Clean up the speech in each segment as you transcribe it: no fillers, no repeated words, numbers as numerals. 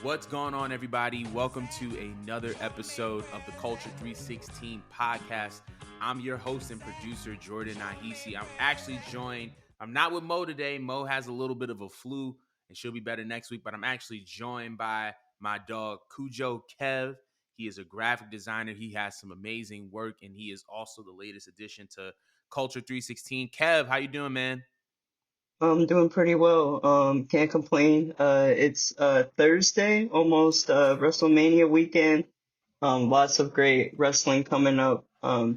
What's going on, everybody? Welcome to another episode of the Culture 316 podcast. I'm your host and producer, Jordan Nahisi. I'm not with Mo today. Mo has a little bit of a flu and she'll be better next week, but I'm actually joined by my dog, Kujo Kev. He is a graphic designer. He has some amazing work, and he is also the latest addition to Culture 316. Kev, how you doing, man? I'm doing pretty well. Can't complain. It's Thursday, almost Wrestlemania weekend. Lots of great wrestling coming up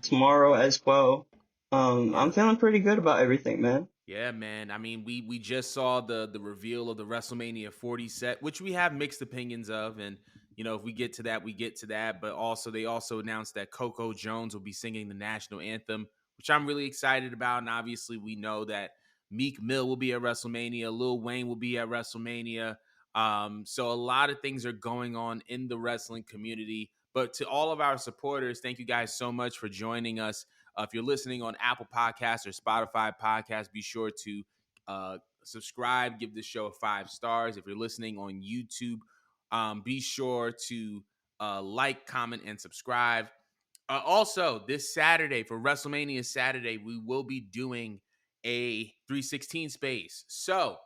tomorrow as well. I'm Yeah. feeling pretty good about everything, man. Yeah, man. I mean, we just saw the reveal of the WrestleMania 40 set, which we have mixed opinions of, and if we get to that, we get to that. But also, they also announced that Coco Jones will be singing the national anthem, which I'm really excited about. And obviously, we know that Meek Mill will be at WrestleMania, Lil Wayne will be at WrestleMania. So a lot of things are going on in the wrestling community. But to all of our supporters, thank you guys so much for joining us. If you're listening on Apple Podcasts or Spotify Podcasts, be sure to subscribe, give the show 5 stars. If you're listening on YouTube, be sure to like, comment, and subscribe. Also, this Saturday for WrestleMania Saturday, we will be doing a 316 space. So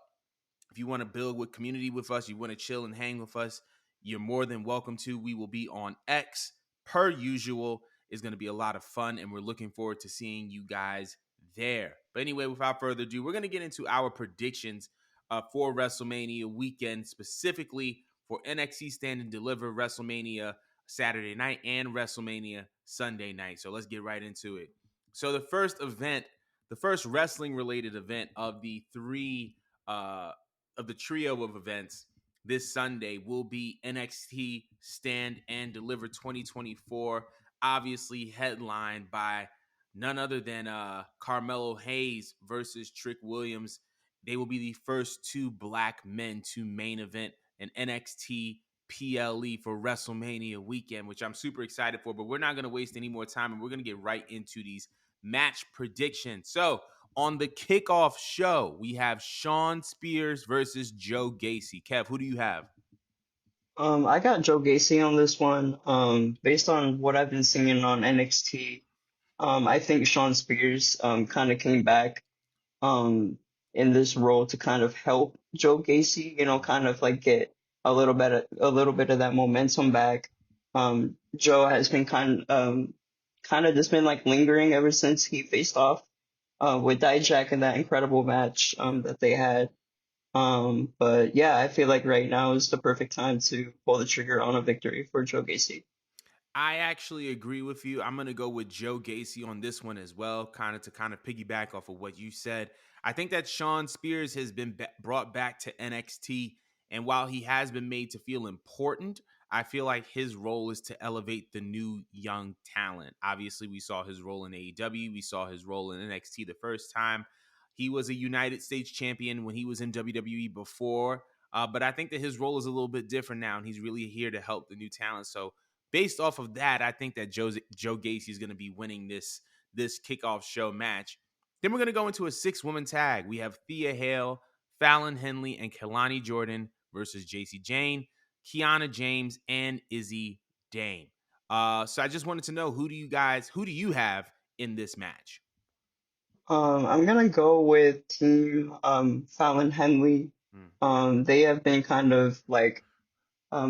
if you want to build with community with us, you want to chill and hang with us, you're more than welcome to. We will be on X per usual. It's going to be a lot of fun, and we're looking forward to seeing you guys there. But anyway, without further ado, we're going to get into our predictions for WrestleMania weekend, specifically for NXT Stand and Deliver WrestleMania Saturday night and WrestleMania Sunday night. So let's get right into it. So the first wrestling related event of the trio of events this Sunday will be NXT Stand and Deliver 2024, obviously headlined by none other than Carmelo Hayes versus Trick Williams. They will be the first two black men to main event an NXT PLE for WrestleMania weekend, which I'm super excited for. But we're not going to waste any more time, and we're going to get right into these match predictions. So, on the kickoff show, we have Shawn Spears versus Joe Gacy. Kev, who do you have? I got Joe Gacy on this one. Based on what I've been seeing on NXT, I think Shawn Spears kind of came back um in this role to kind of help Joe Gacy, kind of like get a little bit of that momentum back. Joe has been kind of just been like lingering ever since he faced off with Dijak in that incredible match that they had. But yeah, I feel like right now is the perfect time to pull the trigger on a victory for Joe Gacy. I actually agree with you. I'm going to go with Joe Gacy on this one as well, kind of piggyback off of what you said. I think that Shawn Spears has been brought back to NXT, and while he has been made to feel important, I feel like his role is to elevate the new young talent. Obviously, we saw his role in AEW, we saw his role in NXT the first time. He was a United States champion when he was in WWE before, but I think that his role is a little bit different now, and he's really here to help the new talent. So based off of that, I think that Joe Gacy is going to be winning this kickoff show match. Then we're going to go into a 6-woman tag. We have Thea Hale, Fallon Henley, and Kelani Jordan versus JC Jane, Kiana James, and Izzy Dame. So I just wanted to know who do you have in this match? I'm gonna go with Team Fallon Henley. Hmm. They have been kind of like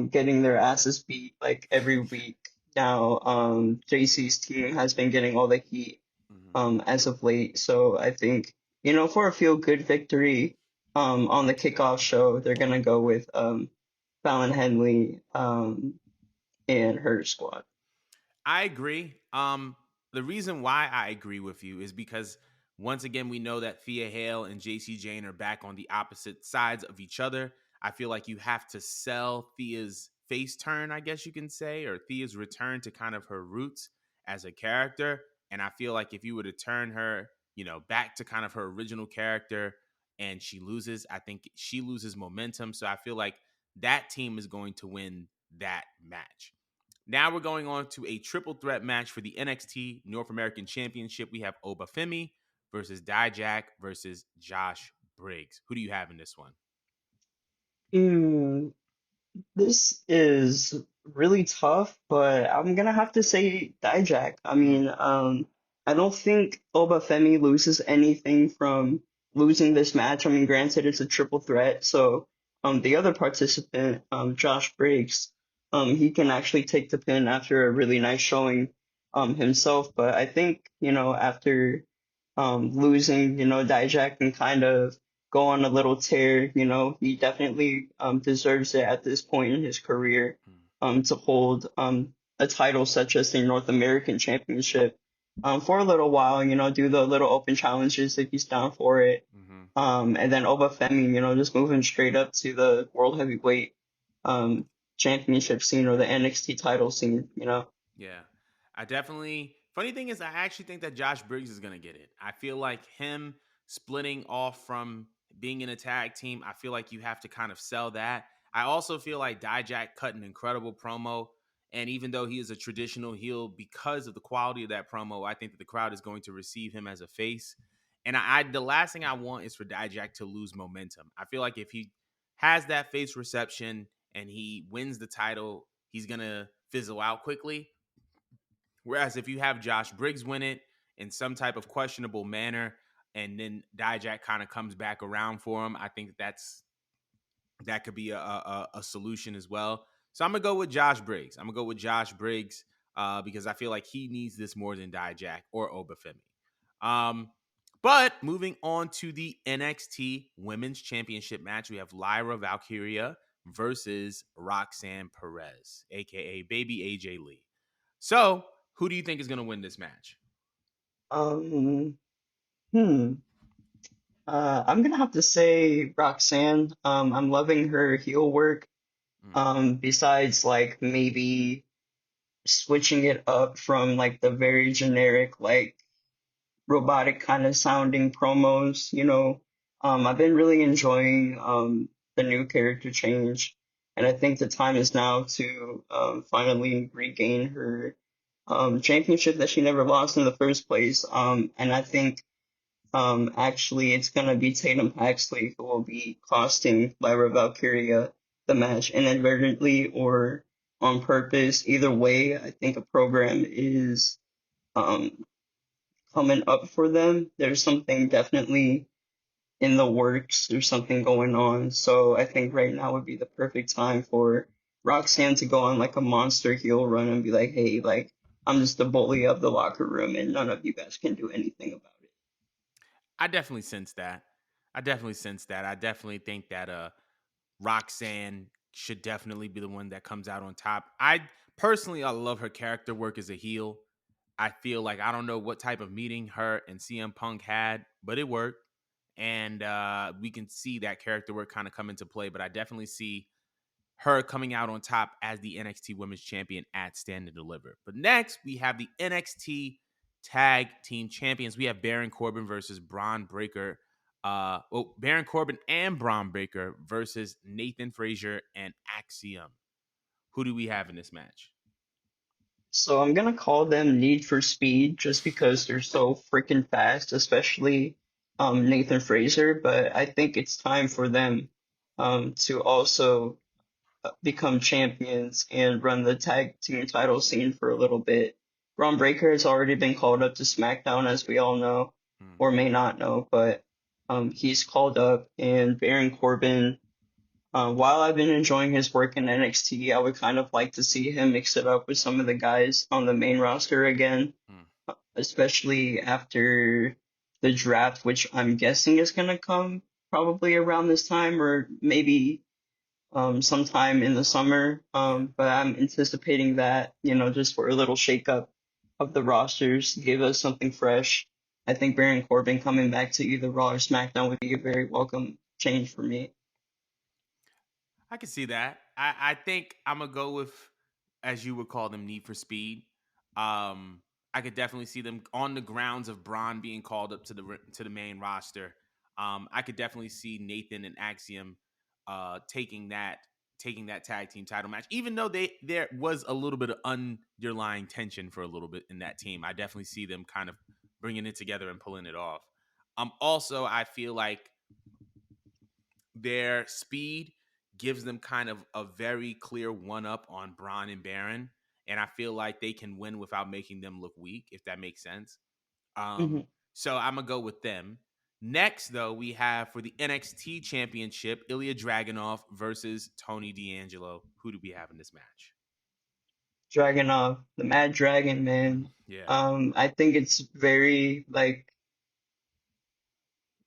getting their asses beat like every week now. JC's team has been getting all the heat Mhm. as of late, so I think for a feel good victory on the kickoff show, they're gonna go with Fallon Henley and her squad. I agree. The reason why I agree with you is because once again we know that Thea Hale and JC Jane are back on the opposite sides of each other. I feel like you have to sell Thea's face turn, I guess you can say, or Thea's return to kind of her roots as a character. And I feel like if you were to turn her, back to kind of her original character and she loses, I think she loses momentum. So I feel like that team is going to win that match. Now we're going on to a triple threat match for the NXT North American Championship. We have Obafemi versus Dijak versus Josh Briggs. Who do you have in this one? Mm, This is really tough, but I'm gonna have to say Dijak. I Mm, mean, I don't think Obafemi loses anything from losing this match. I mean, granted, it's a triple threat, so the other participant, Josh Briggs, he can actually take the pin after a really nice showing, himself. But I think, after losing, Dijak can kind of go on a little tear. He definitely deserves it at this point in his career mm, to hold a title such as the North American Championship for a little while, do the little open challenges if he's down for it. mm-hmm. And then Obafemi, just moving straight up to the World Heavyweight um, Championship scene or the NXT title scene. Yeah. I definitely funny thing is I actually think that Josh Briggs is gonna get it. I feel like him splitting off from being in a tag team, I feel like you have to kind of sell that. I also feel like Dijak cut an incredible promo. And even though he is a traditional heel, because of the quality of that promo, I think that the crowd is going to receive him as a face. And the last thing I want is for Dijak to lose momentum. I feel like if he has that face reception and he wins the title, he's gonna fizzle out quickly. Whereas if you have Josh Briggs win it in some type of questionable manner, and then Dijak kind of comes back around for him, I think that could be a solution as well. So I'm gonna go with Josh Briggs. I'm gonna go with Josh Briggs because I feel like he needs this more than Dijak or Obafemi. Um, but moving on to the NXT Women's Championship match, we have Lyra Valkyria versus Roxanne Perez, aka Baby AJ Lee. So, who do you think is going to win this match? Um, hmm. I'm gonna have to say Roxanne. I'm loving her heel work. Mm, Besides like maybe switching it up from like the very generic, like robotic kind of sounding promos. I've been really enjoying the new character change, and I think the time is now to finally regain her championship that she never lost in the first place. And I think actually, it's gonna be Tatum Paxley who will be costing Lyra Valkyria the match inadvertently or on purpose. Either way, I think a program is um coming up for them. There's something definitely in the works. There's something going on. So I think right now would be the perfect time for Roxanne to go on like a monster heel run and be like, hey, like I'm just the bully of the locker room and none of you guys can do anything about it. I definitely sense that. I definitely sense that. I definitely think that Roxanne should definitely be the one that comes out on top. I love her character work as a heel. I feel like I don't know what type of meeting her and CM Punk had, but it worked. And we can see that character work kind of come into play. But I definitely see her coming out on top as the NXT Women's Champion at Stand and Deliver. But next, we have the NXT Tag Team Champions. We have Baron Corbin versus Braun Breaker. Baron Corbin and Braun Breaker versus Nathan Frazier and Axiom. Who do we have in this match? So I'm gonna call them Need for Speed just because they're so freaking fast, especially Nathan Fraser. But I think it's time for them to also become champions and run the tag team title scene for a little bit. Braun Breaker has already been called up to SmackDown, as we all know, Hmm. or may not know, but he's called up, and Baron Corbin. While I've been enjoying his work in NXT, I would kind of like to see him mix it up with some of the guys on the main roster again, Hmm. especially after the draft, which I'm guessing is gonna come probably around this time or maybe sometime in the summer. Yeah. But I'm anticipating that, just for a little shakeup of the rosters, give us something fresh. I think Baron Corbin coming back to either Raw or SmackDown would be a very welcome change for me. I can see that. I think I'm gonna go with, as you would call them, Need for Speed. Um, I could definitely see them on the grounds of Braun being called up to the main roster. I could definitely see Nathan and Axiom taking that tag team title match, even though there was a little bit of underlying tension for a little bit in that team. I definitely see them kind of bringing it together and pulling it off. Also, I feel like their speed gives them kind of a very clear one up on Braun and Baron, and I feel like they can win without making them look weak, if that makes sense. Hmm. So I'm gonna go with them. Next, though, we have for the NXT Championship, Ilya Dragunov versus Tony D'Angelo. Who do we have in this match? Dragonov, the Mad Dragon, man. Yeah. I think it's very like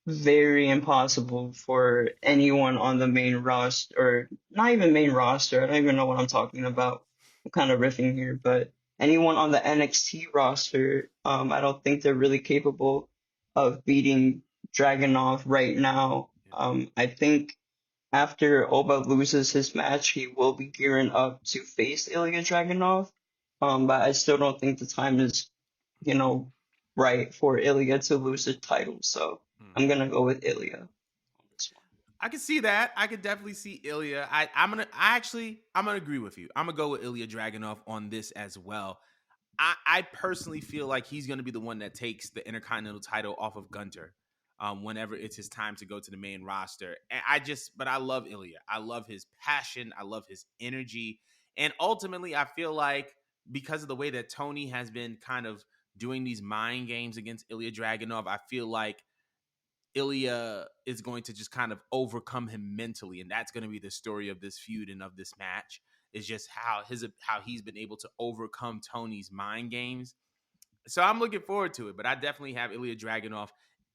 very impossible for anyone on the main roster, or not even main roster. I don't even know what I'm talking about. I'm kind of riffing here, but anyone on the NXT roster, I don't think they're really capable of beating Dragunov right now. Yeah. I think after Oba loses his match, he will be gearing up to face Ilya Dragunov. But I still don't think the time is, you know, right for Ilya to lose the title. So Hmm. I'm gonna go with Ilya on this I can see that. I could definitely see Ilya. I'm gonna agree with you. I'm gonna go with Ilya Dragunov on this as well. I personally feel like he's going to be the one that takes the Intercontinental title off of Gunter whenever it's his time to go to the main roster. And but I love Ilya. I love his passion. I love his energy. And ultimately, I feel like because of the way that Tony has been kind of doing these mind games against Ilya Dragunov, I feel like Ilya is going to just kind of overcome him mentally, and that's going to be the story of this feud and of this match. Is just how he's been able to overcome Tony's mind games. So I'm looking forward to it, but I definitely have Ilya Dragunov.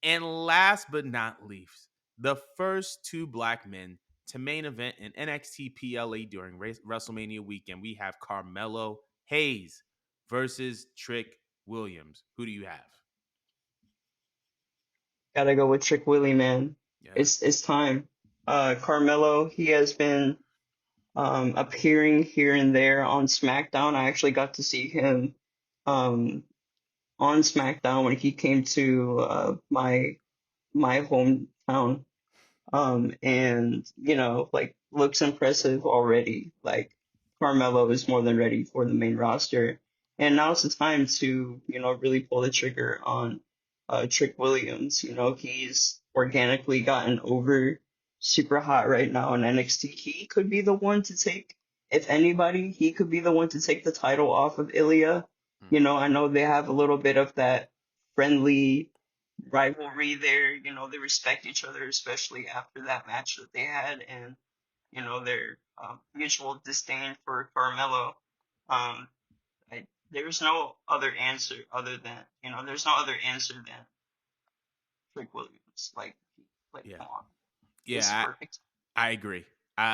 And last but not least, the first two black men to main event in NXT PLA during WrestleMania weekend, we have Carmelo Hayes versus Trick Williams. Who do you have? Gotta go with Trick Willie, man. Yeah. It's time. Carmelo, he has been appearing here and there on SmackDown. I actually got to see him um on SmackDown when he came to my hometown. And like looks impressive already. Like Carmelo is more than ready for the main roster. And now's the time to, really pull the trigger on Trick Williams. He's organically gotten over super hot right now in NXT. He could be the one to take, if anybody, he could be the one to take the title off of Ilya. Hmm. I know they have a little bit of that friendly rivalry there. They respect each other, especially after that match that they had, and their mutual disdain for Carmelo. Um, there's no other answer other than there's no other answer than Trick Williams. Like Yeah. come on, this is Yeah, perfect. I agree.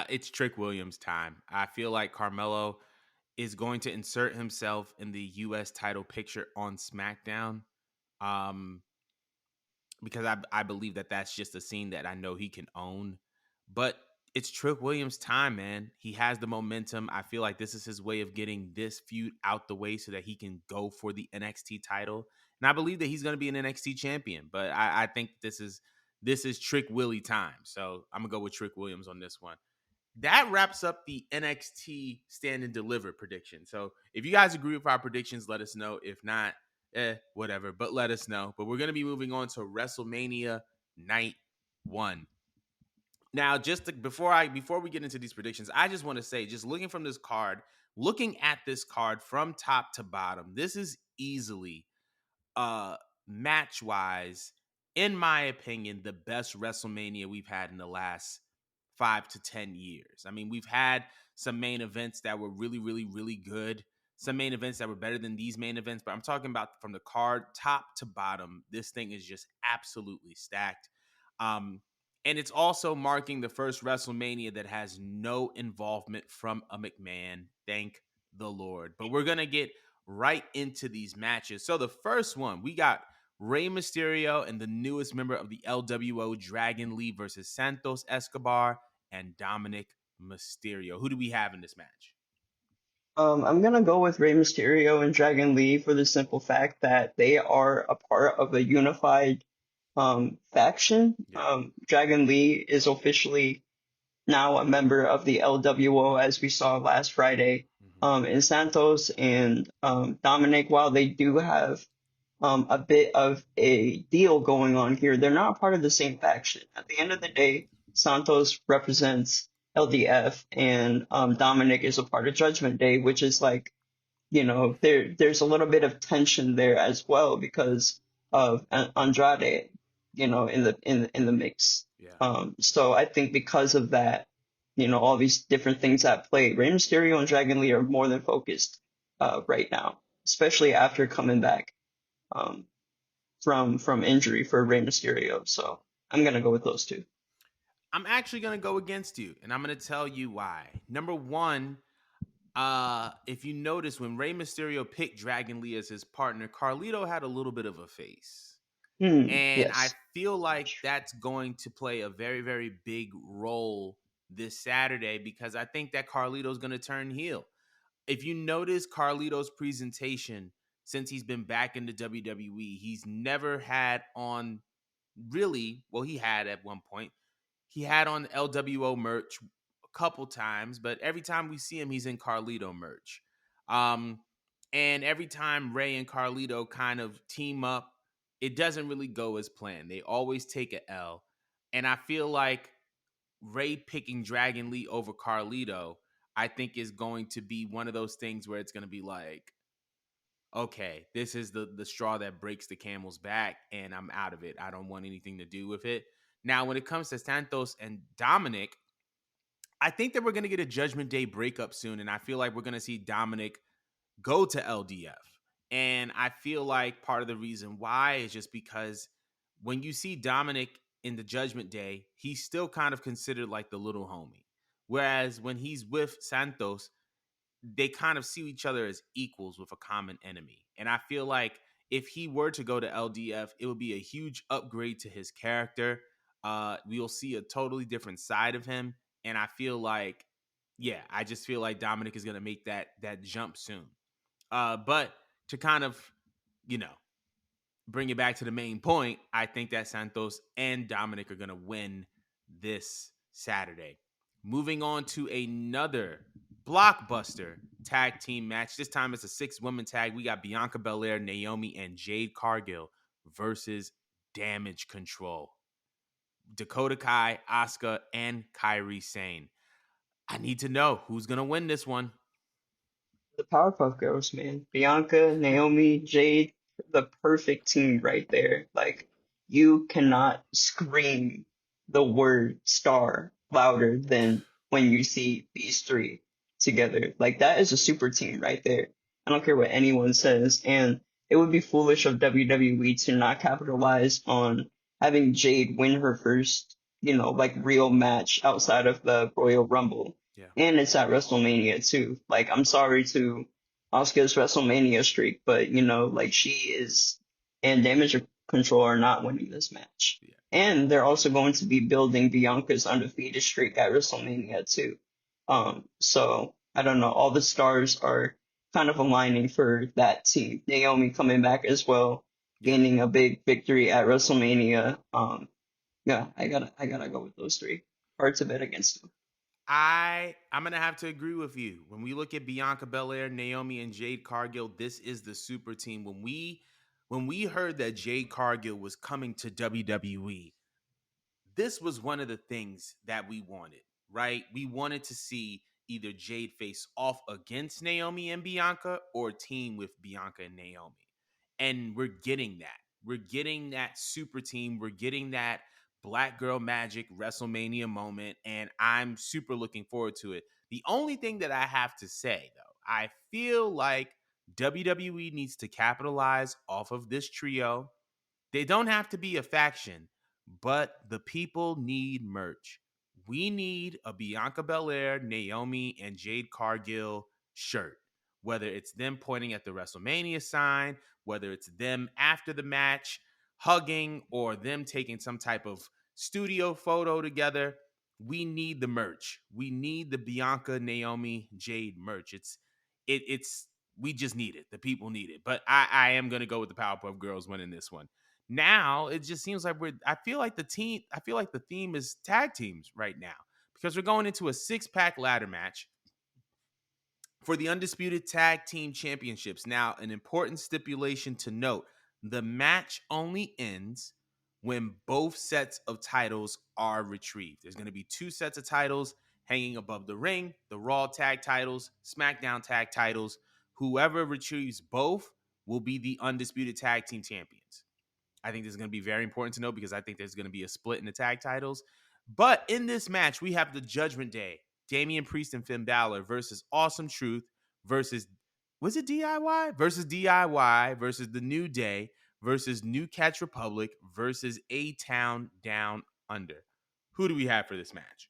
It's Trick Williams' time. I feel like Carmelo is going to insert himself in the U.S. title picture on SmackDown. Um, because I believe that that's just a scene that I know he can own. But it's Trick Williams' time, man. He has the momentum. I feel like this is his way of getting this feud out the way so that he can go for the NXT title. And I believe that he's going to be an NXT champion. But I think this is Trick Willie time. So I'm gonna go with Trick Williams on this one. That wraps up the NXT Stand and Deliver prediction. So if you guys agree with our predictions, let us know. If not, whatever. But let us know. But we're gonna be moving on to WrestleMania Night One. Now, before we get into these predictions, I just want to say, just looking at this card from top to bottom, this is easily match wise, in my opinion, the best WrestleMania we've had in the last 5 to 10 years. I mean, we've had some main events that were really, really, really good. Some main events that were better than these main events, but I'm talking about from the card top to bottom. This thing is just absolutely stacked. Um, and it's also marking the first WrestleMania that has no involvement from a McMahon. Thank the Lord. But we're gonna get right into these matches. So the first one, we got Rey Mysterio and the newest member of the LWO, Dragon Lee, versus Santos Escobar and Dominic Mysterio. Who do we have in this match? I'm gonna go with Rey Mysterio and Dragon Lee for the simple fact that they are a part of a unified faction. Yeah. Dragon Lee is officially now a member of the LWO, as we saw last Friday. Mm-hmm. And Santos and Dominic, while they do have a bit of a deal going on here, they're not part of the same faction. At the end of the day, Santos represents LDF, and Dominic is a part of Judgment Day, which is like, there's a little bit of tension there as well because of Andrade, in the mix. Yeah. So I think because of that, all these different things at play, Rey Mysterio and Dragon Lee are more than focused right now, especially after coming back um, from injury for Rey Mysterio. So I'm gonna go with those two. I'm actually going to go against you, and I'm going to tell you why. Number one, if you notice, when Rey Mysterio picked Dragon Lee as his partner, Carlito had a little bit of a face. And I Yes. feel like that's going to play a very, very big role this Saturday because I think that Carlito's going to turn heel. If you notice Carlito's presentation since he's been back in the WWE, he's never had on really, well, he had at one point, he had on LWO merch a couple times, but every time we see him, he's in Carlito merch. Um, and every time Ray and Carlito kind of team up, it doesn't really go as planned. They always take a L. And I feel like Ray picking Dragon Lee over Carlito, I think is going to be one of those things where it's going to be like, okay, this is the straw that breaks the camel's back, and I'm out of it. I don't want anything to do with it. Now, when it comes to Santos and Dominic, I think that we're going to get a Judgment Day breakup soon, and I feel like we're going to see Dominic go to LDF. And I feel like part of the reason why is just because when you see Dominic in the Judgment Day, he's still kind of considered like the little homie. Whereas when he's with Santos, they kind of see each other as equals with a common enemy. And I feel like if he were to go to LDF, it would be a huge upgrade to his character. We'll see a totally different side of him. And I feel like, yeah, I just feel like Dominic is going to make that jump soon. But to kind of, you know, bring it back to the main point, I think that Santos and Dominic are going to win this Saturday. Moving on to another blockbuster tag team match. This time it's a 6-woman tag. We got Bianca Belair, Naomi, and Jade Cargill versus Damage Control. Dakota Kai, Asuka, and Kairi Sane. I need to know who's going to win this one. The Powerpuff Girls, man. Bianca, Naomi, Jade, the perfect team right there. Like, you cannot scream the word star louder than when you see these three together. Like, that is a super team right there. I don't care what anyone says. And it would be foolish of WWE to not capitalize on having Jade win her first, like real match outside of the Royal Rumble, Yeah. and it's at WrestleMania too. Like, I'm sorry to Asuka's WrestleMania streak, but like she is and Damage Control are not winning this match. Yeah. And they're also going to be building Bianca's undefeated streak at WrestleMania too. So I don't know. All the stars are kind of aligning for that team. Naomi coming back as well, Yeah. gaining a big victory at WrestleMania. Yeah, I gotta go with those three. Hard to bet against them. I'm gonna have to agree with you. When we look at Bianca Belair, Naomi, and Jade Cargill, this is the super team. When we heard that Jade Cargill was coming to WWE, this was one of the things that we wanted, right? We wanted to see either Jade face off against Naomi and Bianca or team with Bianca and Naomi. And we're getting that. We're getting that super team. We're getting that Black Girl Magic WrestleMania moment. And I'm super looking forward to it. The only thing that I have to say, though, I feel like WWE needs to capitalize off of this trio. They don't have to be a faction, but the people need merch. We need a Bianca Belair, Naomi, and Jade Cargill shirt. Whether it's them pointing at the WrestleMania sign, whether it's them after the match hugging, or them taking some type of studio photo together, we need the merch. We need the Bianca, Naomi, Jade merch. It's we just need it. The people need it. But I am gonna go with the Powerpuff Girls winning this one. Now it just seems like I feel like the theme is tag teams right now because we're going into a 6-pack ladder match for the undisputed tag team championships. Now, an important stipulation to note: the match only ends when both sets of titles are retrieved. There's going to be 2 sets of titles, hanging above the ring, the Raw tag titles, SmackDown tag titles. Whoever retrieves both will be the undisputed tag team champions. I think this is going to be very important to know because I think there's going to be a split in the tag titles. But in this match, we have the Judgment Day, Damian Priest and Finn Balor versus Awesome Truth versus, was it DIY? Versus DIY versus The New Day versus New Catch Republic versus A Town Down Under. Who do we have for this match?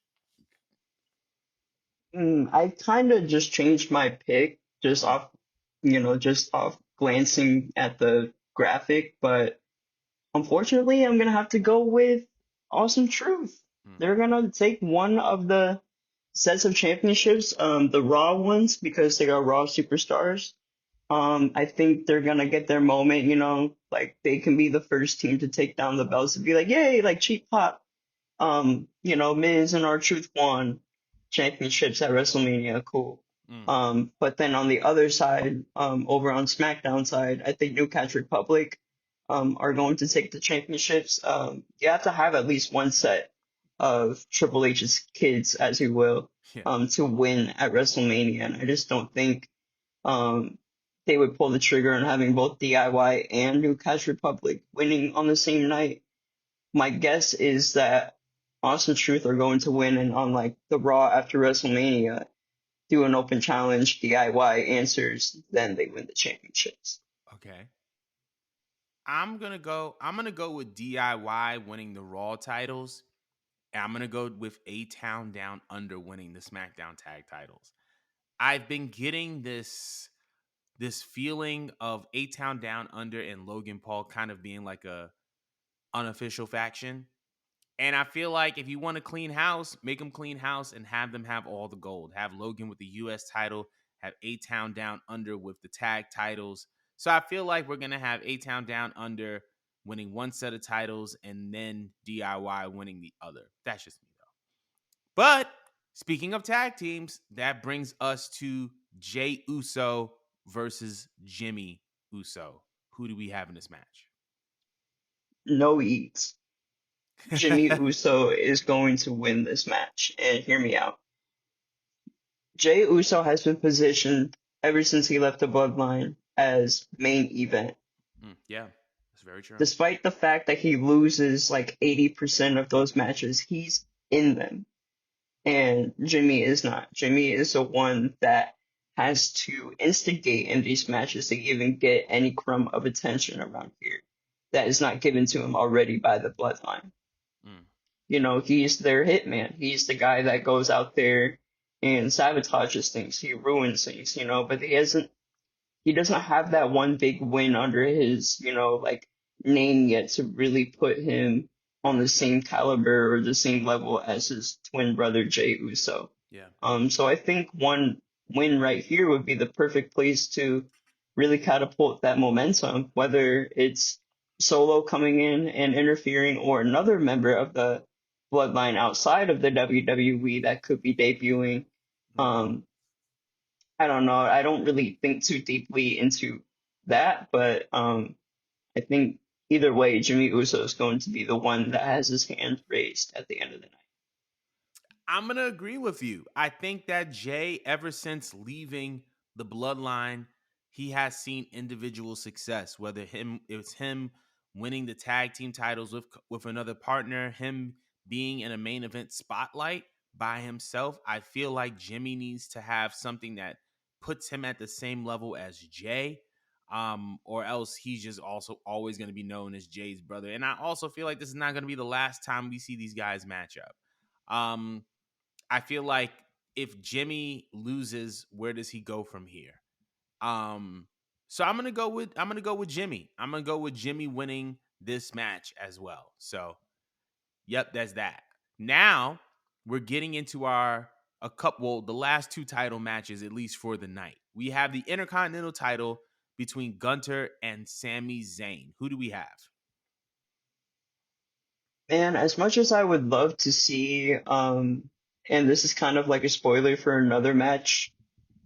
I kind of just changed my pick just Mm, off, just off glancing at the graphic, but unfortunately, I'm gonna have to go with Awesome Truth. mm, They're gonna take one of the sets of championships, the Raw ones, because they are Raw superstars. I think they're gonna get their moment, like they can be the first team to take down the belts and be like, yay, like cheap pop. Miz and R-Truth won championships at WrestleMania, cool. mm. But then on the other side, over on SmackDown side, I think New Catch Republic, are going to take the championships. You have to have at least one set of Triple H's kids, as you will, Yeah. to win at WrestleMania. And I just don't think, um, they would pull the trigger on having both DIY and New Catch Republic winning on the same night. My guess is that Awesome Truth are going to win, and on like the Raw after WrestleMania, do an open challenge, DIY answers, then they win the championships. Okay. I'm gonna go with DIY winning the Raw titles. And I'm gonna go with A Town Down Under winning the SmackDown tag titles. I've been getting this feeling of A Town Down Under and Logan Paul kind of being like a unofficial faction. And I feel like if you want to clean house, make them clean house and have them have all the gold. Have Logan with the US title, have A Town Down Under with the tag titles. So I feel like we're going to have A Town Down Under winning one set of titles and then DIY winning the other. That's just me, though. But speaking of tag teams, that brings us to Jay Uso versus Jimmy Uso. Who do we have in this match? No eats. Jimmy Uso is going to win this match, and hear me out. Jay Uso has been positioned ever since he left the Bloodline as main event, Yeah, that's very true. despite the fact that he loses like 80% of those matches, he's in them. And Jimmy is not. Jimmy is the one that has to instigate in these matches to even get any crumb of attention around here that is not given to him already by the Bloodline. Mm, He's their hitman. He's the guy that goes out there and sabotages things. He ruins things, but he doesn't have that one big win under his, like name yet to really put him on the same caliber or the same level as his twin brother Jay Uso. yeah. So I think one win right here would be the perfect place to really catapult that momentum, whether it's Solo coming in and interfering or another member of the bloodline outside of the WWE that could be debuting. Mm. Um, I don't know. I don't really think too deeply into that, but I think either way, Jimmy Uso is going to be the one that has his hand raised at the end of the night. I'm gonna agree with you. I think that Jay, ever since leaving the bloodline, he has seen individual success. Whether it was him winning the tag team titles with another partner, him being in a main event spotlight by himself. I feel like Jimmy needs to have something that puts him at the same level as Jay. Or else he's just also always going to be known as Jay's brother. And I also feel like this is not going to be the last time we see these guys match up. I feel like if Jimmy loses, where does he go from here? Um, so I'm gonna go with Jimmy. I'm gonna go with Jimmy winning this match as well. So, yep, that's that. Now we're getting into a couple, well, the last two title matches, at least for the night. We have the Intercontinental title between Gunter and Sami Zayn. Who do we have? And as much as I would love to see, and this is kind of like a spoiler for another match,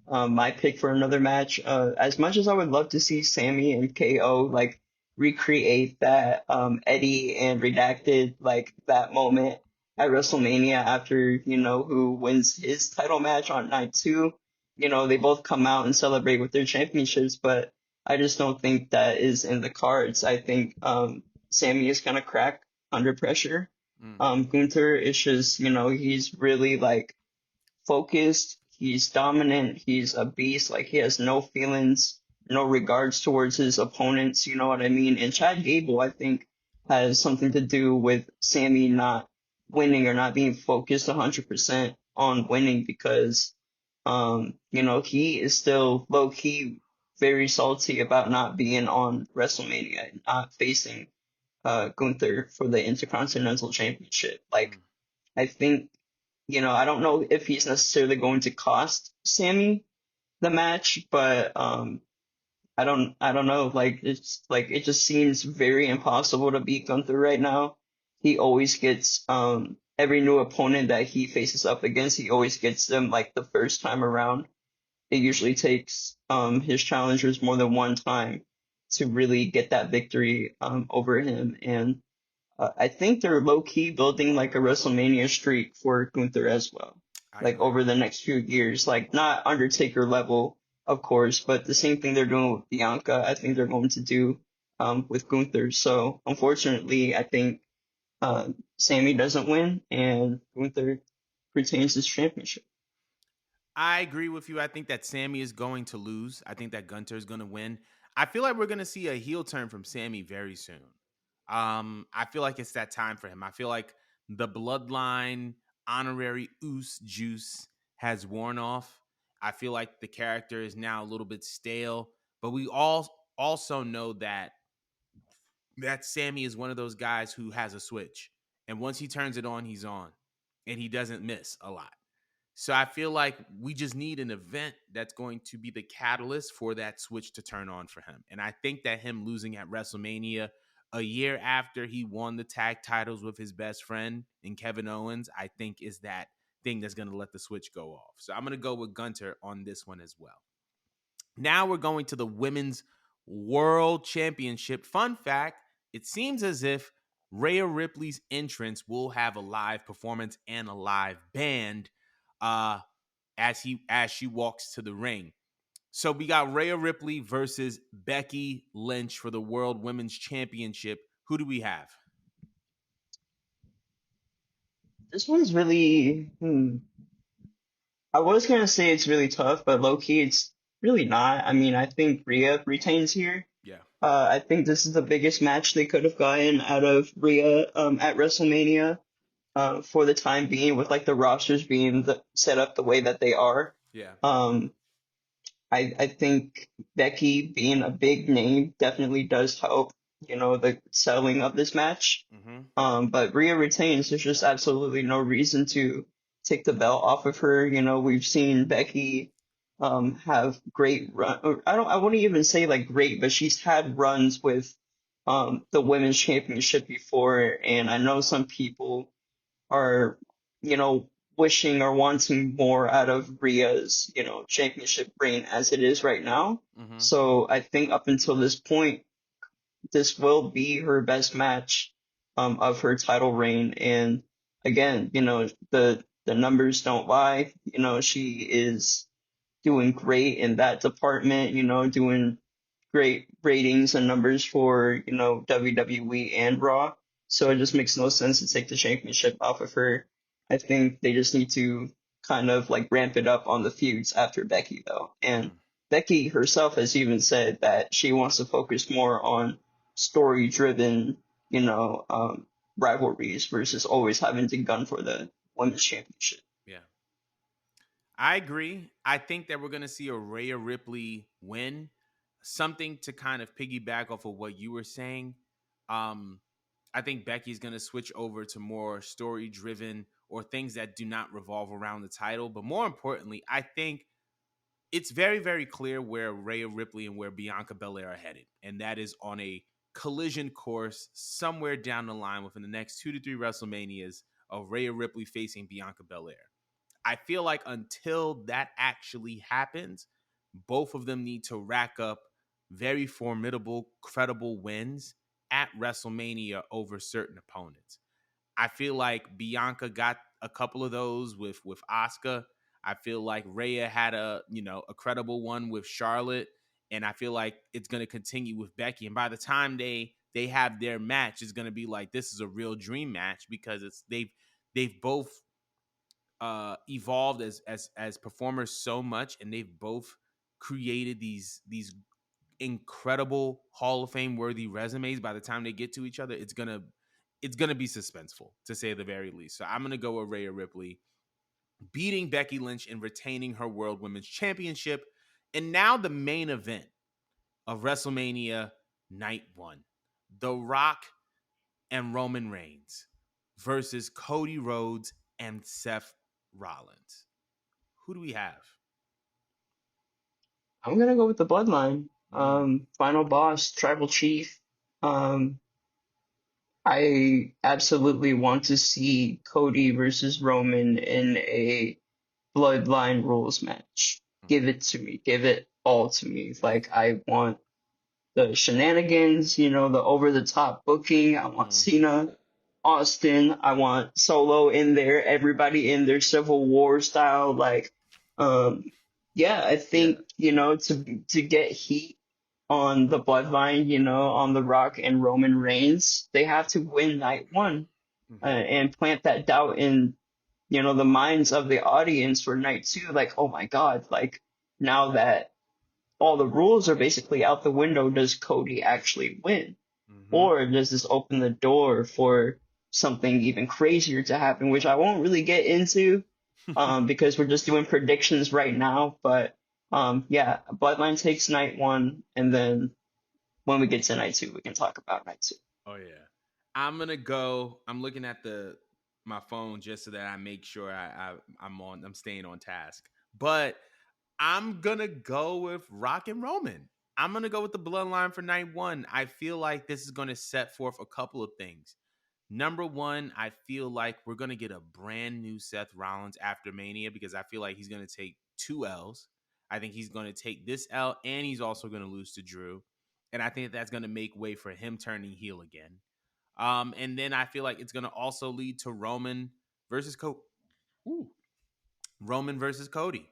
my pick for another match, as much as I would love to see Sammy and KO like recreate that Eddie and Redacted like that moment, at WrestleMania after, who wins his title match on night two. They both come out and celebrate with their championships, but I just don't think that is in the cards. I think Sammy is gonna crack under pressure. Mm, Gunther is just, he's really like focused. He's dominant. He's a beast. Like he has no feelings, no regards towards his opponents. You know what I mean? And Chad Gable, I think, has something to do with Sammy not winning or not being focused 100% on winning because, he is still low key very salty about not being on WrestleMania and not facing Gunther for the Intercontinental Championship. Like mm. I think, I don't know if he's necessarily going to cost Sammy the match, but I don't know. Like it's like it just seems very impossible to beat Gunther right now. He always gets every new opponent that he faces up against, he always gets them like the first time around. It usually takes his challengers more than one time to really get that victory over him. And I think they're low key building like a WrestleMania streak for Gunther as well, I like agree. over the next few years. Like not Undertaker level, of course, but the same thing they're doing with Bianca, I think they're going to do with Gunther. So unfortunately, I think Sammy doesn't win and Gunther retains his championship. I agree with you. I think that Sammy is going to lose. I think that Gunter is going to win. I feel like we're going to see a heel turn from Sammy very soon. I feel like it's that time for him. I feel like the bloodline honorary oos juice has worn off. I feel like the character is now a little bit stale, but we all also know that Sammy is one of those guys who has a switch. And once he turns it on, he's on. And he doesn't miss a lot. So I feel like we just need an event that's going to be the catalyst for that switch to turn on for him. And I think that him losing at WrestleMania a year after he won the tag titles with his best friend in Kevin Owens, I think is that thing that's going to let the switch go off. So I'm going to go with Gunter on this one as well. Now we're going to the Women's World Championship. Fun fact, it seems as if Rhea Ripley's entrance will have a live performance and a live band uh, as she walks to the ring. So we got Rhea Ripley versus Becky Lynch for the World Women's Championship. Who do we have? This one's really, I was gonna say it's really tough, but low key it's really not. I mean, I think Rhea retains here. Yeah. I think this is the biggest match they could have gotten out of Rhea at WrestleMania for the time being, with like the rosters being set up the way that they are. Yeah. Um, I think Becky being a big name definitely does help, the selling of this match. Mm-hmm. But Rhea retains. There's just absolutely no reason to take the belt off of her. We've seen Becky have great run. Or I wouldn't even say like great, but she's had runs with the women's championship before, and I know some people are, wishing or wanting more out of Rhea's, championship reign as it is right now. Mm-hmm. So I think up until this point, this will be her best match of her title reign. And again, the numbers don't lie. She is doing great in that department, doing great ratings and numbers for, WWE and Raw. So it just makes no sense to take the championship off of her. I think they just need to kind of like ramp it up on the feuds after Becky though. And Mm. Becky herself has even said that she wants to focus more on story driven, rivalries versus always having to gun for the women's championship. Yeah. I agree. I think that we're going to see a Rhea Ripley win. Something to kind of piggyback off of what you were saying. Um, I think Becky's going to switch over to more story driven or things that do not revolve around the title. But more importantly, I think it's very, very clear where Rhea Ripley and where Bianca Belair are headed. And that is on a collision course somewhere down the line within the next 2 to 3 WrestleManias of Rhea Ripley facing Bianca Belair. I feel like until that actually happens, both of them need to rack up very formidable, credible wins at WrestleMania over certain opponents. I feel like Bianca got a couple of those with Asuka. I feel like Rhea had a credible one with Charlotte, and I feel like it's going to continue with Becky. And by the time they have their match, it's going to be like this is a real dream match because they've both evolved as performers so much, and they've both created these incredible Hall of Fame worthy resumes. By the time they get to each other, it's gonna be suspenseful to say the very least. So I'm gonna go with Rhea Ripley beating Becky Lynch and retaining her World Women's Championship. And now the main event of WrestleMania Night 1. The Rock and Roman Reigns versus Cody Rhodes and Seth Rollins. Who do we have? I'm gonna go with the Bloodline. Mm, Final boss, tribal chief. Um, I absolutely want to see Cody versus Roman in a Bloodline rules match. Give mhm, it to me. Give it all to me. Like, I want the shenanigans, the over the top booking. I want mhm, Cena, Austin. I want Solo in there. Everybody in their Civil War style. Like, um, yeah, I yeah. think, to get heat on the Bloodline, on The Rock and Roman Reigns, they have to win night one, Mhm, and plant that doubt in, the minds of the audience for night two. Like, oh my God, like now that all the rules are basically out the window, does Cody actually win? mhm. Or does this open the door for something even crazier to happen, which I won't really get into, because we're just doing predictions right now. But yeah, Bloodline takes night one, and then when we get to night two, we can talk about night two. Oh yeah. I'm gonna go. I'm looking at the my phone just so that I make sure I'm staying on task. But I'm gonna go with Rock and Roman. I'm gonna go with the bloodline for night one. I feel like this is gonna set forth a couple of things. Number one, I feel like we're gonna get a brand new Seth Rollins after Mania because I feel like he's gonna take two L's. I think he's gonna take this L and he's also gonna lose to Drew. And I think that's gonna make way for him turning heel again. And then I feel like it's gonna also lead to versus Co- Roman versus Cody.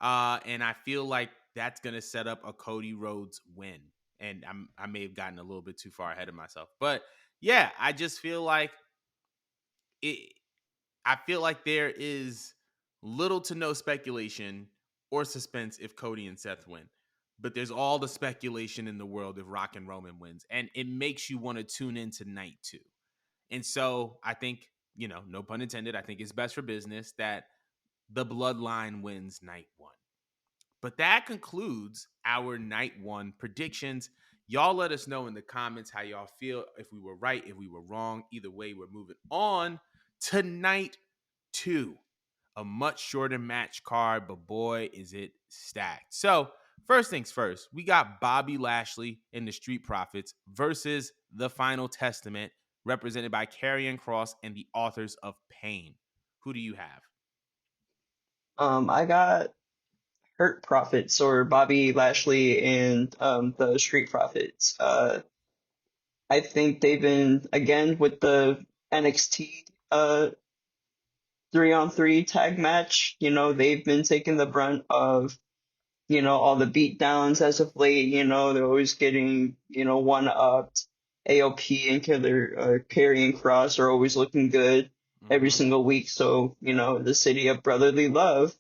And I feel like that's gonna set up a Cody Rhodes win. And I may have gotten a little bit too far ahead of myself, but yeah, I just feel like it. I feel like there is little to no speculation or suspense if Cody and Seth win, but there's all the speculation in the world if Rock and Roman wins, and it makes you want to tune into night two. And so I think, no pun intended, I think it's best for business that the bloodline wins night one. But that concludes our night one predictions. Y'all let us know in the comments how y'all feel, if we were right, if we were wrong. Either way, we're moving on to night two. A much shorter match card, but boy, is it stacked. So, first things first, we got Bobby Lashley and the Street Profits versus the Final Testament, represented by Karrion Cross and the authors of Pain. Who do you have? I got Hurt Profits, or Bobby Lashley and the Street Profits. I think they've been, again, with the NXT 3-on-3 tag match. They've been taking the brunt of, all the beat downs as of late. They're always getting, one upped. AOP and Killer, Karrion Cross are always looking good every Mm-hmm. single week. So, the city of brotherly love,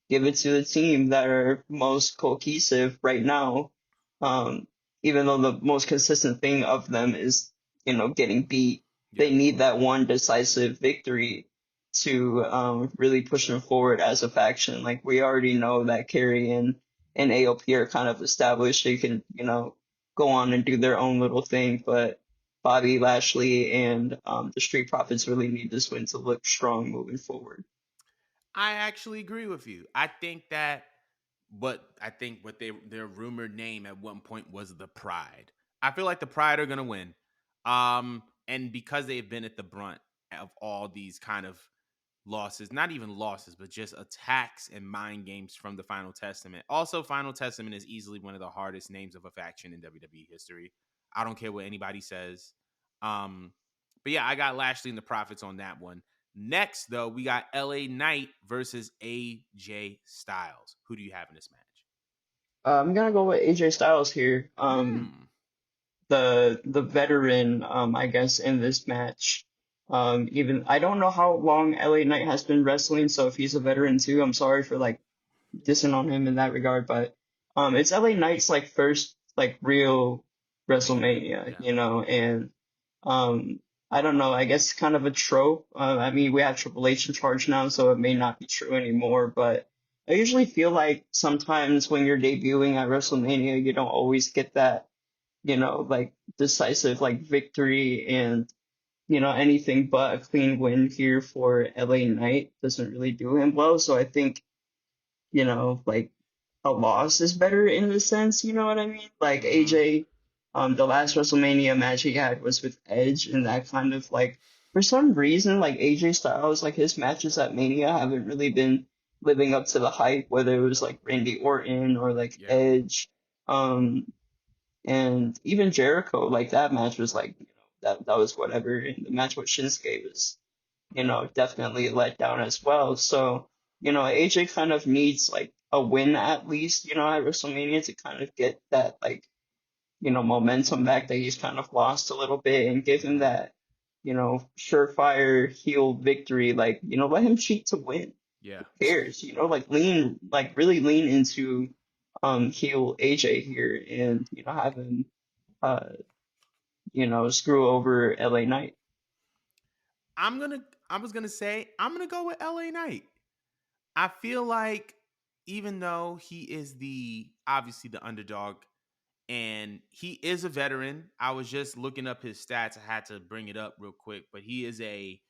give it to the team that are most cohesive right now. Um, Even though the most consistent thing of them is, getting beat, Yeah. they need that one decisive victory to really push them forward as a faction. Like, we already know that Carrie and AOP are kind of established. They can, go on and do their own little thing, but Bobby Lashley and the Street Profits really need this win to look strong moving forward. I actually agree with you. I think what their rumored name at one point was the Pride. I feel like the Pride are gonna win. And because they've been at the brunt of all these kind of losses, not even losses, but just attacks and mind games from the Final Testament. Also, Final Testament is easily one of the hardest names of a faction in WWE history. I don't care what anybody says. Um, But yeah, I got Lashley and the Profits on that one. Next, though, we got LA Knight versus AJ Styles. Who do you have in this match? I'm gonna go with AJ Styles here. Hmm. The veteran, I guess, in this match. Even I don't know how long LA Knight has been wrestling, so if he's a veteran too, I'm sorry for like dissing on him in that regard, but it's LA Knight's like first like real Mania. WrestleMania, Yeah. and um I don't know, I guess kind of a trope. I mean, we have Triple H in charge now, so it may not be true anymore, but I usually feel like sometimes when you're debuting at WrestleMania, you don't always get that, like decisive like victory and anything but a clean win here for LA Knight doesn't really do him well. So I think like a loss is better in the sense, you know what I mean? Like Mm-hmm. AJ, the last WrestleMania match he had was with Edge, and that kind of like, for some reason, like AJ Styles, like his matches at Mania haven't really been living up to the hype, whether it was like Randy Orton or like Yeah. Edge, um, and even Jericho, like that match was like, that was whatever, and the match with Shinsuke was definitely let down as well. So, AJ kind of needs like a win at least, at WrestleMania to kind of get that like, momentum back that he's kind of lost a little bit and give him Mm-hmm. that, surefire heel victory. Like, let him cheat to win. Yeah. Who cares? Like really lean into heel AJ here and, have him uh, screw over LA Knight. I'm gonna. I was gonna say I'm gonna go with LA Knight. I feel like even though he is the obviously the underdog and he is a veteran. I was just looking up his stats. I had to bring it up real quick, but he is a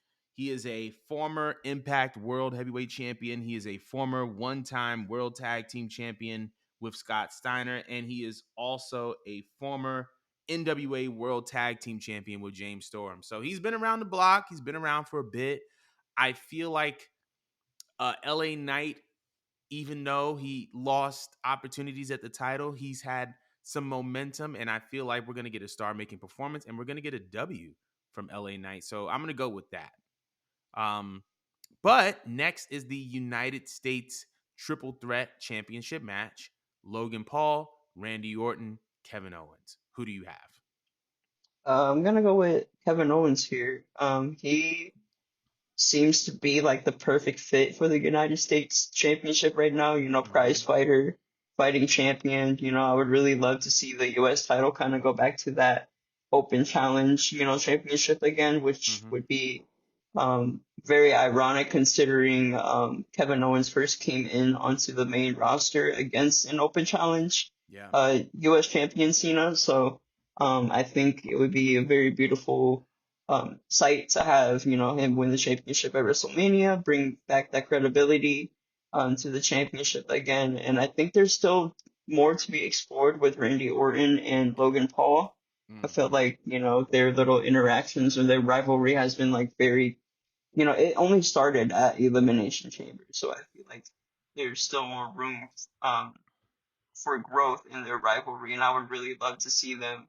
former Impact World Heavyweight Champion. He is a former one-time World Tag Team Champion with Scott Steiner, and he is also a former NWA World Tag Team Champion with James Storm. So he's been around the block. He's been around for a bit. I feel like LA Knight, even though he lost opportunities at the title, he's had some momentum, and I feel like we're going to get a star making performance and we're going to get a W from LA Knight. So I'm going to go with that. Um, but next is the United States Triple Threat Championship match: Logan Paul, Randy Orton, Kevin Owens. Who do you have? I'm gonna go with Kevin Owens here. He seems to be like the perfect fit for the United States Championship right now. Mm-hmm. Prize fighter, fighting champion. I would really love to see the U.S. title kind of go back to that open challenge, championship again, which Mm-hmm. would be very ironic considering Kevin Owens first came in onto the main roster against an open challenge Yeah. U.S. champion Cena. So I think it would be a very beautiful sight to have, him win the championship at WrestleMania, bring back that credibility to the championship again. And I think there's still more to be explored with Randy Orton and Logan Paul. I felt Mm-hmm. like, their little interactions or their rivalry has been like very, it only started at Elimination Chamber. So I feel like there's still more room um, for growth in their rivalry. And I would really love to see them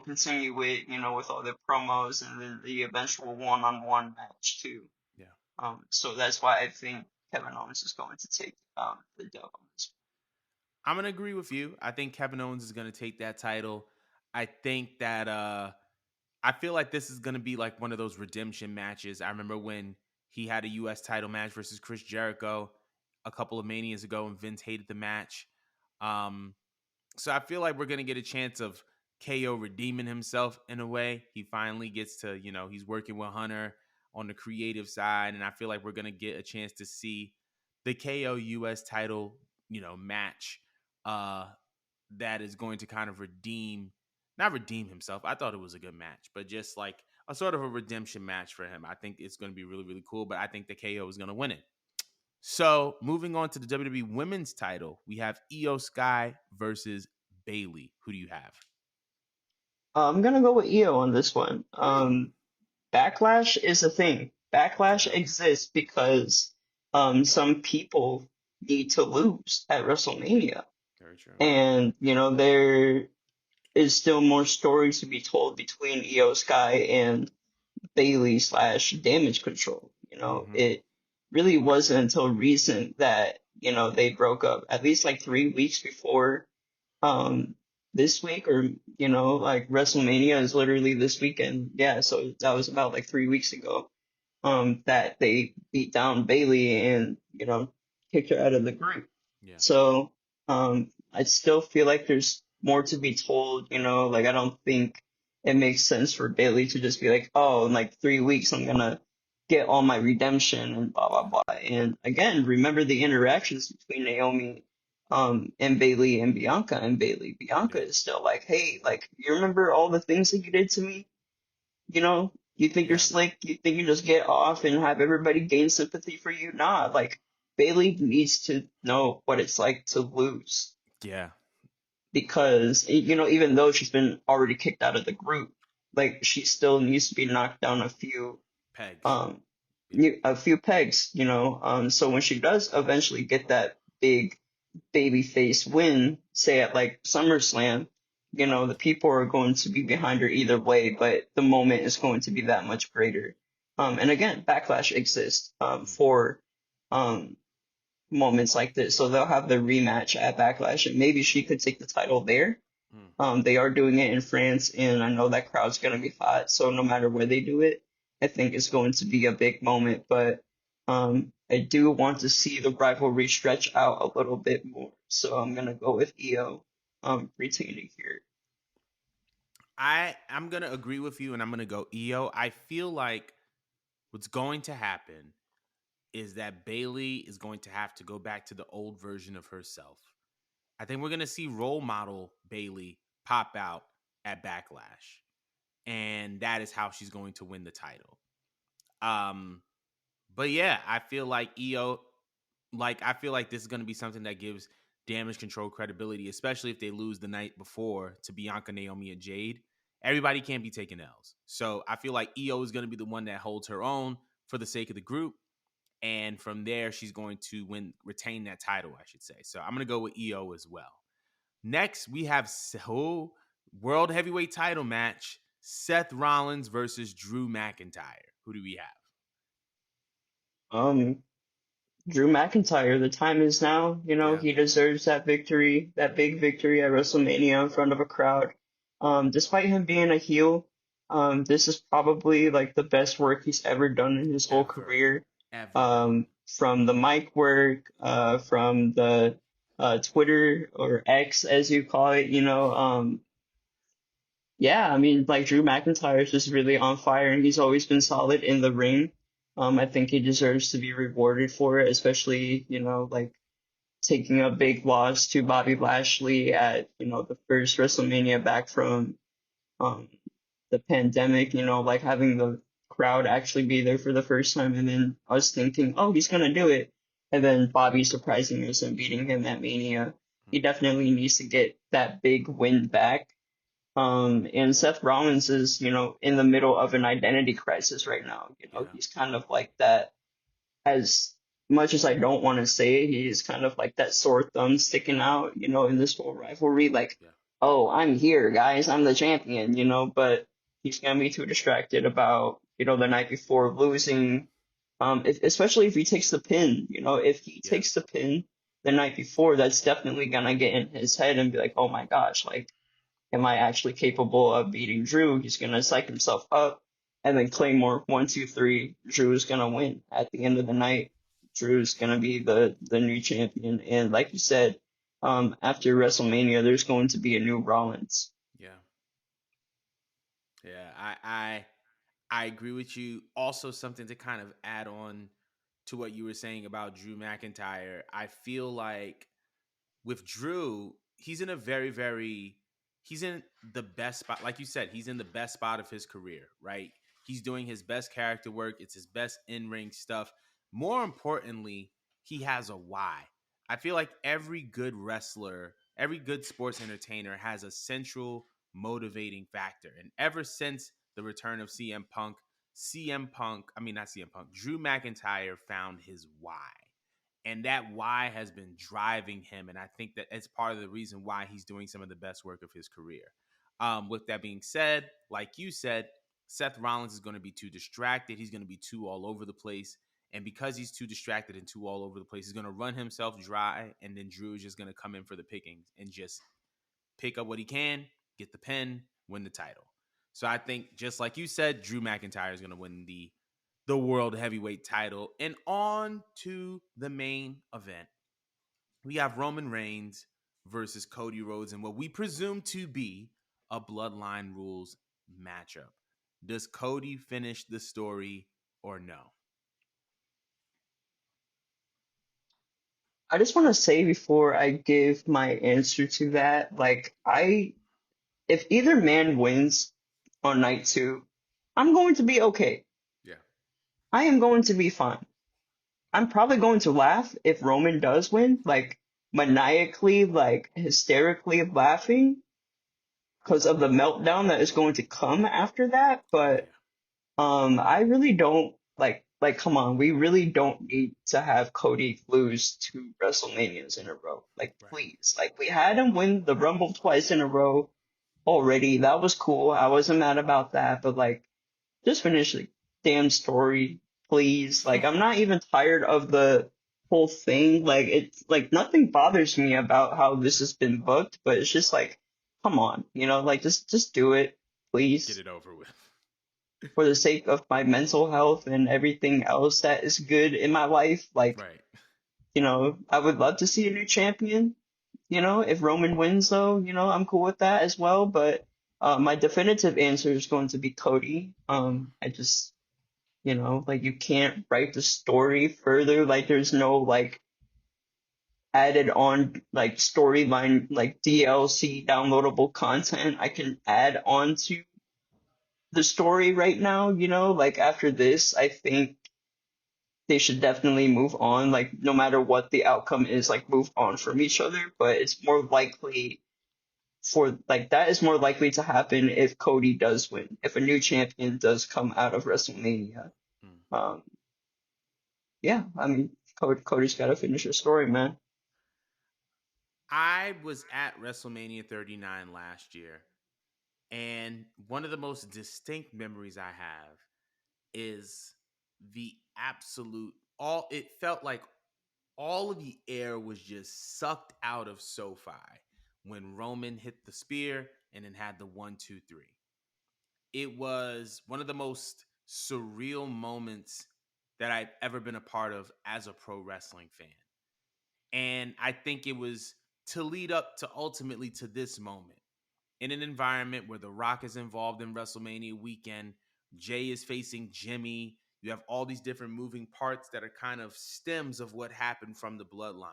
continue it, with all the promos and then the eventual one-on-one match too. Yeah. So that's why I think Kevin Owens is going to take the dub on this. I'm gonna agree with you. I think Kevin Owens is gonna take that title. I think that I feel like this is gonna be like one of those redemption matches. I remember when he had a US title match versus Chris Jericho a couple of manias ago, and Vince hated the match. Um, so I feel like we're gonna get a chance of KO redeeming himself in a way. He finally gets to, he's working with Hunter on the creative side, and I feel like we're gonna get a chance to see the KO US title, match uh that is going to kind of not redeem himself. I thought it was a good match, but just like a sort of a redemption match for him. I think it's going to be really, really cool, but I think the KO is going to win it. So moving on to the WWE Women's title, we have Io Sky versus Bailey. Who do you have? I'm gonna go with Io on this one. Hmm. Backlash is a thing. Backlash Yeah, exists because some people need to lose at WrestleMania, very true. and there is still more stories to be told between Io Sky and Bailey slash damage control. Mm-hmm. It really wasn't until recent that, they broke up at least like 3 weeks before um this week, or like WrestleMania is literally this weekend. Yeah, so that was about like 3 weeks ago that they beat down Bailey and, kicked her out of the group. Yeah. So I still feel like there's more to be told, like I don't think it makes sense for Bailey to just be like, oh, in like 3 weeks I'm gonna get all my redemption and blah blah Yeah. blah. And again, remember the interactions between Naomi and Bailey and Bianca and Bailey. Bianca Yeah. is still like, hey, like you remember all the things that you did to me? You think you're Yeah. slick, you think you just get off and have everybody gain sympathy for you? Nah, like Bailey needs to know what it's like to lose Yeah. because even though she's been already kicked out of the group, like she still needs to be knocked down Pegs. um Yeah. a few pegs, so when she does eventually get that big babyface win, say at like SummerSlam, the people are going to be behind her either way, but the moment is going to be that much greater. And again, backlash exists Mm. for um moments like this. So they'll have the rematch at Backlash, and maybe she could take the title there. Mm. They are doing it in France, and I know that crowd's gonna be hot. So no matter where they do it, I think it's going to be a big moment. But I do want to see the rivalry stretch out a little bit more. So I'm gonna go with Io retaining here. I'm gonna agree with you, and I'm gonna go EO. I feel like what's going to happen is that Bailey is going to have to go back to the old version of herself. I think we're gonna see role model Bailey pop out at Backlash, and that is how she's going to win the title. Um, but yeah, I feel like EO, like I feel like this is going to be something that gives Damage Control credibility, especially if they lose the night before to Bianca, Naomi, and Jade. Everybody can't be taking L's, so I feel like EO is going to be the one that holds her own for the sake of the group, and from there she's going to retain that title, I should say. So I'm going to go with EO as well. Next, we have World Heavyweight Title match: Seth Rollins versus Drew McIntyre. Who do we have? Um, Drew McIntyre, the time is now. Yeah, He deserves that victory, that big victory at WrestleMania in front of a crowd. Despite him being a heel, this is probably like the best work he's ever done in his whole ever, career. ever done. From the mic work, from the Twitter or X as you call it, yeah, I mean, like Drew McIntyre is just really on fire, and he's always been solid in the ring. I think he deserves to be rewarded for it, especially, like taking a big loss to Bobby Lashley at, the first WrestleMania back from um the pandemic, like having the crowd actually be there for the first time, and then us thinking, oh, he's gonna do it, and then Bobby surprising us and beating him at Mania. He definitely needs to get that big win back. And Seth Rollins is, in the middle of an identity crisis right now. Yeah, He's kind of like that, as much as I don't want to say it, he's kind of like that sore thumb sticking out, in this whole rivalry. Like, yeah, oh, I'm here, guys, I'm the champion, but he's gonna be too distracted about, the night before losing. Especially if he takes the pin, if he yeah, takes the pin the night before, that's definitely gonna get in his head and be like, oh my gosh, like am I actually capable of beating Drew? He's gonna psych himself up, and then Claymore 1, 2, 3. Drew's gonna win at the end of the night. Drew's gonna be the new champion, and like you said, after WrestleMania, there's going to be a new Rollins. yeah, yeah. I agree with you. Also, something to kind of add on to what you were saying about Drew McIntyre. I feel like with Drew, he's in a he's in the best spot. Like you said, he's in the best spot of his career, right? He's doing his best character work. It's his best in-ring stuff. More importantly, he has a why. I feel like every good wrestler, every good sports entertainer has a central motivating factor. And ever since the return of I mean, not CM Punk, Drew McIntyre found his why, and that why has been driving him, and I think that it's part of the reason why he's doing some of the best work of his career. With that being said, like you said, Seth Rollins is going to be too distracted. He's going to be too all over the place. And because he's too distracted and too all over the place, he's going to run himself dry. And then Drew is just going to come in for the pickings and just pick up what he can, get the pin, win the title. So I think, just like you said, Drew McIntyre is going to win the World Heavyweight title. And on to the main event. We have Roman Reigns versus Cody Rhodes in what we presume to be a Bloodline Rules matchup. Does Cody finish the story or no? I just want to say before I give my answer to that, like if either man wins on night two, I'm going to be okay. Yeah. I am going to be fine. I'm probably going to laugh if Roman does win, like maniacally, like hysterically laughing because of the meltdown that is going to come after that. Oh But yeah. I really don't like come on, we really don't need to have Cody lose 2 WrestleManias in a row. Like Right. please. Like we had him win the Rumble twice in a row already. That was cool. I wasn't mad about that, but like just finish the damn story, please. Like I'm not even tired of the whole thing. Like it's like nothing bothers me about how this has been booked, but it's just like, come on, like just do it, Get please, it over with. for the sake of my mental health and everything else that is good in my life. Like, Right. I would love to see a new champion. If Roman wins though, I'm cool with that as well. But my definitive answer is going to be Cody. I just like you can't write the story further. Like there's no like added on like storyline like DLC downloadable content I can add on to the story right now, like after this, I think they should definitely move on, like no matter what the outcome is, like move on from each other. But it's more likely for like that is more likely to happen if Cody does win, if a new champion does come out of WrestleMania. Mm. Um, yeah, I mean, Cody's got to finish his story, man. I was at WrestleMania 39 last year, and one of the most distinct memories I have is the absolute all it felt like all of the air was just sucked out of SoFi when Roman hit the spear and then had the 1, 2, 3. It was one of the most surreal moments that I've ever been a part of as a pro wrestling fan. And I think it was to lead up to ultimately to this moment in an environment where The Rock is involved in WrestleMania weekend, Jay is facing Jimmy. You have all these different moving parts that are kind of stems of what happened from the bloodline.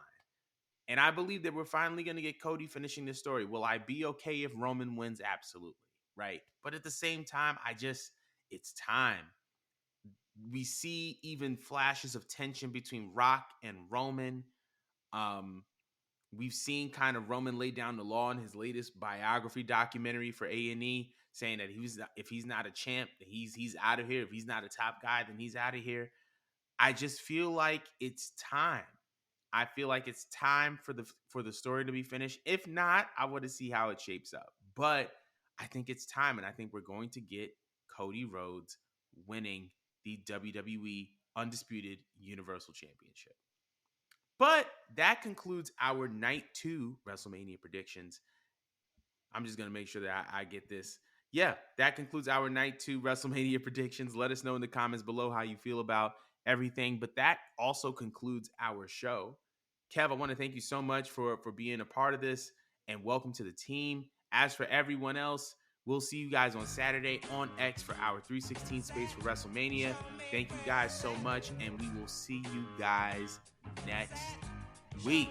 And I believe that we're finally going to get Cody finishing this story. Will I be okay if Roman wins? Absolutely. Right. But at the same time, it's time. We see even flashes of tension between Rock and Roman. Um, we've seen kind of Roman lay down the law in his latest biography documentary for A&E, saying that if he's not a champ, he's out of here. If he's not a top guy, then he's out of here. I just feel like it's time. I feel like it's time for the story to be finished. If not, I want to see how it shapes up. But I think it's time, and I think we're going to get Cody Rhodes winning the WWE Undisputed Universal Championship. But that concludes our night 2 WrestleMania predictions. I'm just going to make sure that I get this. Yeah, that concludes our night 2 WrestleMania predictions. Let us know in the comments below how you feel about everything. But that also concludes our show. Kev, I want to thank you so much for being a part of this, and welcome to the team. As for everyone else, we'll see you guys on Saturday on X for our 316 space for WrestleMania. Thank you guys so much, and we will see you guys next week.